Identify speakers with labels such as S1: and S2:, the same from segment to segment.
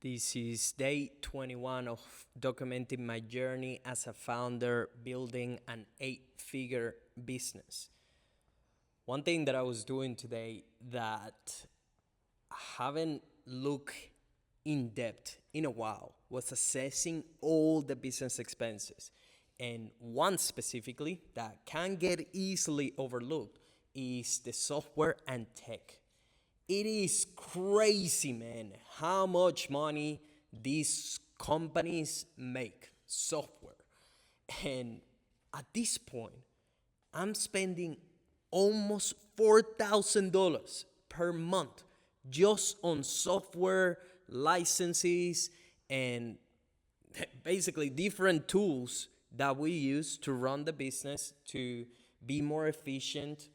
S1: This is day 21 of documenting my journey as a founder building an 8-figure business. One thing that I was doing today that I haven't looked in depth in a while was assessing all the business expenses. And one specifically that can get easily overlooked is the software and tech. It is crazy, man, how much money these companies make software. And at this point, I'm spending almost $4,000 per month just on software licenses and basically different tools that we use to run the business, to be more efficient,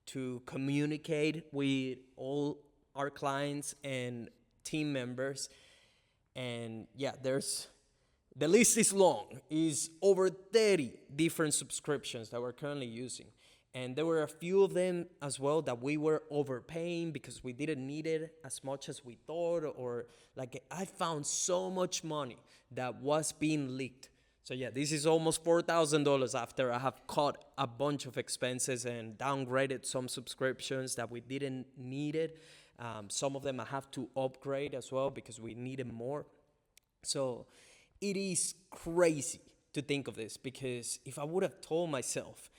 S1: to communicate with all our clients and team members. And yeah, there's the list is long. Is over 30 different subscriptions that we're currently using. And there were a few of them as well that we were overpaying because we didn't need it as much as we thought, or like I found so much money that was being leaked. So yeah, this is almost $4,000 after I have cut a bunch of expenses and downgraded some subscriptions that we didn't need it. Some of them I have to upgrade as well because we needed more. So it is crazy to think of this, because if I would have told myself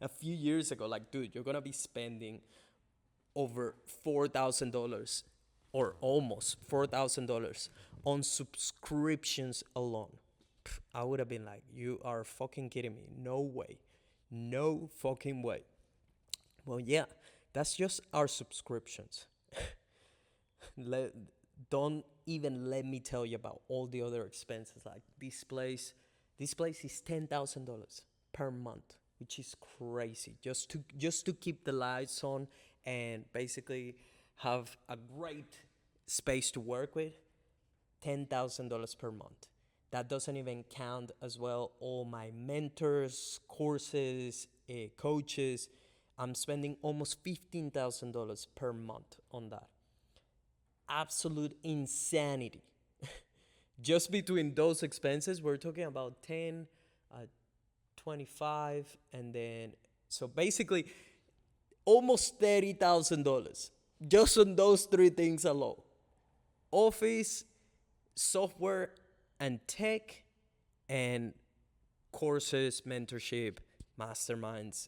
S1: a few years ago, like, dude, you're gonna be spending over $4,000 or almost $4,000 on subscriptions alone, I would have been like, you are fucking kidding me. No way. No fucking way. Well, yeah, that's just our subscriptions. Let, don't even let me tell you about all the other expenses. Like this place. This place is $10,000 per month, which is crazy. Just to keep the lights on and basically have a great space to work with. $10,000 per month. That doesn't even count as well all my mentors, courses, coaches. I'm spending almost $15,000 per month on that. Absolute insanity. Just between those expenses, we're talking about 10, 25, and then so basically almost $30,000 just on those three things alone: office, software, and tech, and courses, mentorship, masterminds,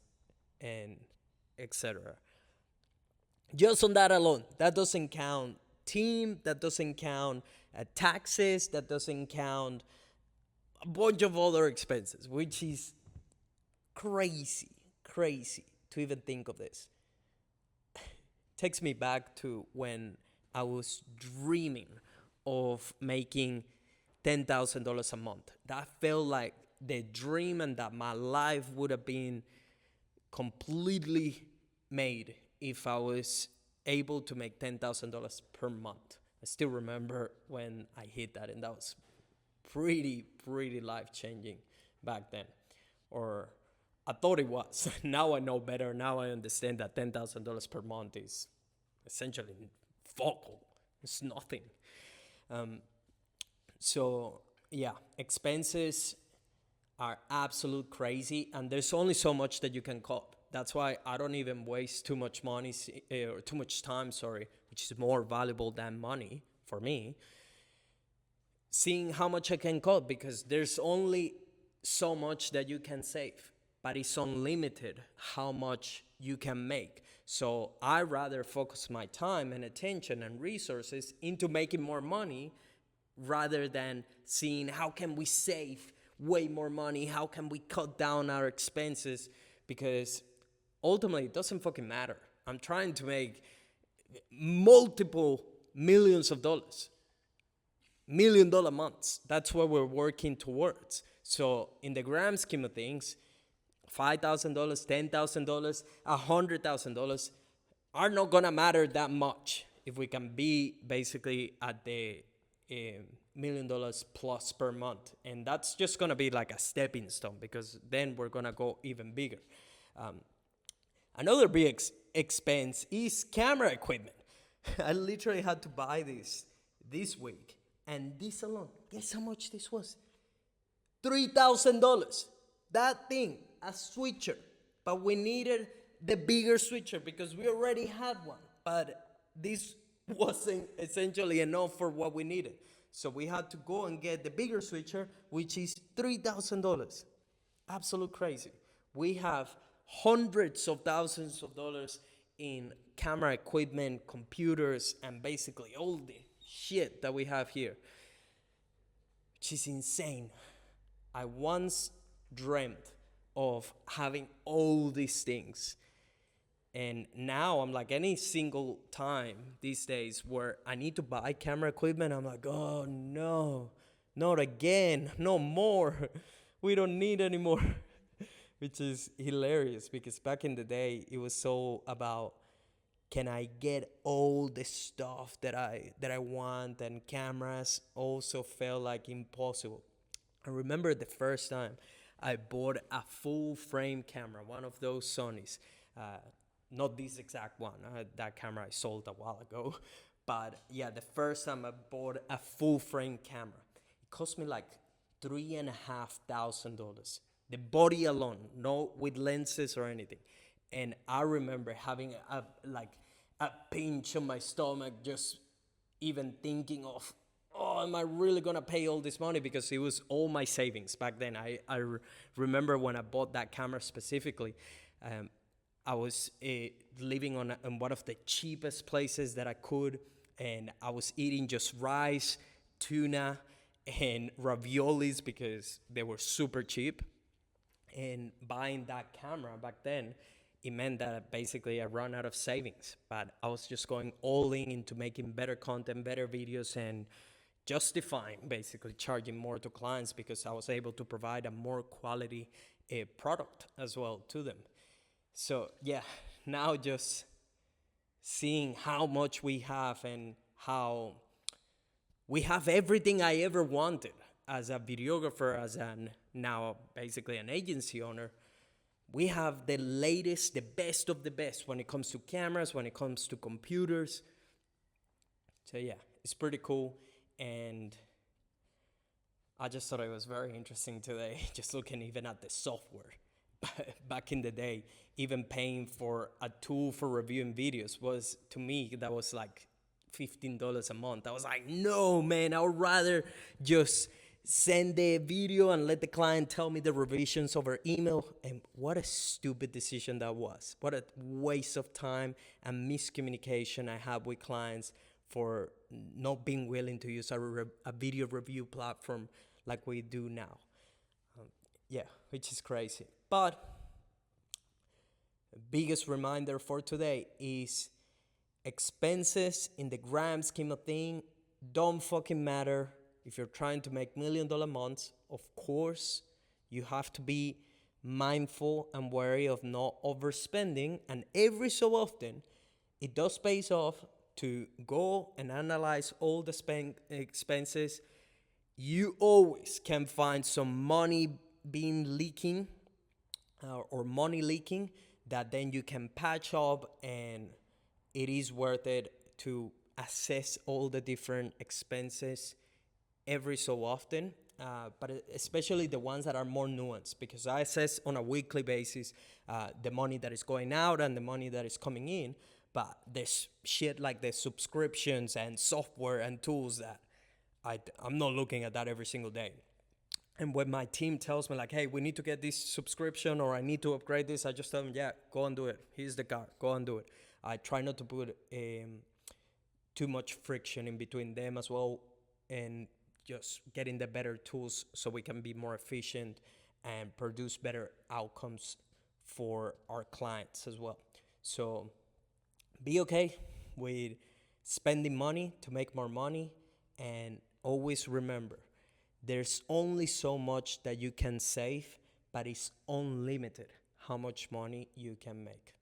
S1: and etc. Just on that alone. That doesn't count team, that doesn't count taxes, that doesn't count a bunch of other expenses, which is crazy to even think of this. Takes me back to when I was dreaming of making $10,000 a month. That felt like the dream, and that my life would have been completely made if I was able to make $10,000 per month. I still remember when I hit that, and that was pretty life changing back then. Or I thought it was. Now I know better. Now I understand that $10,000 per month is essentially focal. It's nothing. So yeah, expenses are absolute crazy, and there's only so much that you can cut. That's why I don't even waste too much money or too much time, which is more valuable than money for me, seeing how much I can cut, because there's only so much that you can save, but it's unlimited how much you can make. So I rather focus my time and attention and resources into making more money rather than seeing how can we save way more money, how can we cut down our expenses, because ultimately it doesn't fucking matter. I'm trying to make multiple millions of dollars, $1 million months. That's what we're working towards. So in the grand scheme of things, $5,000, $10,000, $100,000 are not gonna matter that much if we can be basically at the $1 million plus per month. And that's just gonna be like a stepping stone, because then we're gonna go even bigger. Another big expense is camera equipment. I literally had to buy this week. And this alone, guess how much this was? $3,000. That thing, a switcher. But we needed the bigger switcher because we already had one. But this wasn't essentially enough for what we needed. So we had to go and get the bigger switcher, which is $3,000. Absolute crazy. We have hundreds of thousands of dollars in camera equipment, computers, and basically all the shit that we have here, which is insane. I once dreamt of having all these things. And now I'm like, any single time these days where I need to buy camera equipment, I'm like, oh no, not again, no more. We don't need any more. Which is hilarious because back in the day, it was so about, can I get all the stuff that I want, and cameras also felt like impossible. I remember the first time I bought a full frame camera, one of those Sonys. Not this exact one. That camera I sold a while ago. But yeah, the first time I bought a full frame camera, it cost me like $3,500. The body alone, no with lenses or anything. And I remember having a pinch on my stomach, just even thinking of, oh, am I really gonna pay all this money? Because it was all my savings back then. I remember when I bought that camera specifically, I was living on one of the cheapest places that I could, and I was eating just rice, tuna, and raviolis because they were super cheap. And buying that camera back then, it meant that basically I ran out of savings. But I was just going all in into making better content, better videos, and justifying basically charging more to clients because I was able to provide a more quality product as well to them. So yeah, now just seeing how much we have and how we have everything I ever wanted as a videographer, as an now basically an agency owner. We have the latest, the best of the best when it comes to cameras, when it comes to computers. So yeah, it's pretty cool. And I just thought it was very interesting today, just looking even at the software. Back in the day, even paying for a tool for reviewing videos was, to me, that was like $15 a month. I was like, no, man, I would rather just send the video and let the client tell me the revisions over email. And what a stupid decision that was. What a waste of time and miscommunication I have with clients for not being willing to use a video review platform like we do now. Yeah, which is crazy. But the biggest reminder for today is expenses in the grand scheme of things don't fucking matter. If you're trying to make $1 million months, of course, you have to be mindful and wary of not overspending. And every so often, it does pay off to go and analyze all the expenses. You always can find some money being leaking or money leaking that then you can patch up, and it is worth it to assess all the different expenses every so often, but especially the ones that are more nuanced, because I assess on a weekly basis the money that is going out and the money that is coming in, but there's shit like the subscriptions and software and tools that I'm not looking at that every single day. And when my team tells me like, hey, we need to get this subscription or I need to upgrade this, I just tell them, yeah, go and do it. Here's the card, go and do it. I try not to put too much friction in between them as well, and just getting the better tools so we can be more efficient and produce better outcomes for our clients as well. So be okay with spending money to make more money, and always remember, there's only so much that you can save, but it's unlimited how much money you can make.